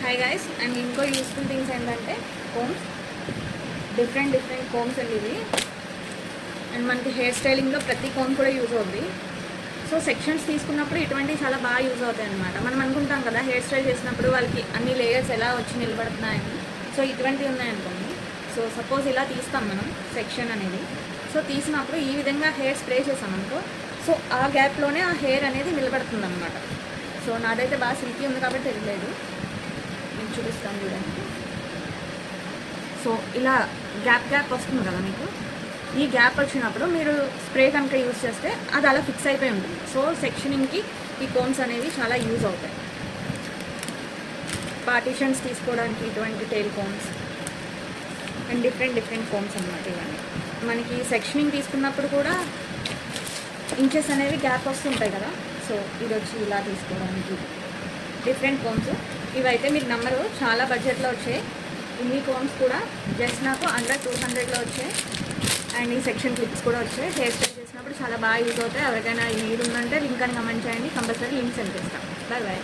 Hi guys and ఇంకో useful things ఏంటంటే combs, different combs అండి ఇవి. అండ్ మనకి హెయిర్ స్టైలింగ్లో ప్రతి కోమ్ కూడా యూజ్ అవుతుంది. సో సెక్షన్స్ తీసుకున్నప్పుడు ఇటువంటివి చాలా బాగా యూజ్ అవుతాయి అనమాట. మనం అనుకుంటాం కదా హెయిర్ స్టైల్ చేసినప్పుడు వాళ్ళకి అన్ని లేయర్స్ ఎలా వచ్చి నిలబడుతున్నాయని. సో ఇటువంటివి ఉన్నాయనుకోండి. సో సపోజ్ ఇలా తీస్తాం మనం సెక్షన్ అనేది. సో తీసినప్పుడు ఈ విధంగా హెయిర్ స్ప్రే చేసామనుకో, సో ఆ గ్యాప్లోనే ఆ హెయిర్ అనేది నిలబడుతుంది అనమాట. సో నాదైతే బాగా సిల్కీ ఉంది కాబట్టి తెలియలేదు, నేను చూపిస్తాను చూడండి. సో ఇలా గ్యాప్ వస్తుంది కదా మీకు. ఈ గ్యాప్ వచ్చినప్పుడు మీరు స్ప్రే కనుక యూజ్ చేస్తే అది అలా ఫిక్స్ అయిపోయి ఉంటుంది. సో సెక్షనింగ్కి ఈ కోమ్స్ అనేవి చాలా యూజ్ అవుతాయి. పార్టీషన్స్ తీసుకోవడానికి ఇటువంటి tail combs and different combs అన్నమాట ఇవన్నీ. మనకి సెక్షనింగ్ తీసుకున్నప్పుడు కూడా ఇంచెస్ అనేవి గ్యాప్ వస్తుంటాయి కదా. సో ఇది వచ్చి ఇలా తీసుకోవడానికి డిఫరెంట్ కోమ్స్. ఇవైతే మీకు నమ్మరు, చాలా బడ్జెట్లో వచ్చాయి. ఇన్ని కోమ్స్ కూడా జస్ట్ నాకు అండర్ 200లో వచ్చాయి. అండ్ ఈ సెక్షన్ క్లిప్స్ కూడా వచ్చాయి. హెయిర్ స్టైల్ చేసినప్పుడు చాలా బాగా యూజ్ అవుతాయి. ఎవరికైనా ఈ నీడ్ ఉందంటే లింక్ అని కమెంట్ చేయండి, కంపల్సరీ లింక్ సెండ్ చేస్తాం. Bye bye.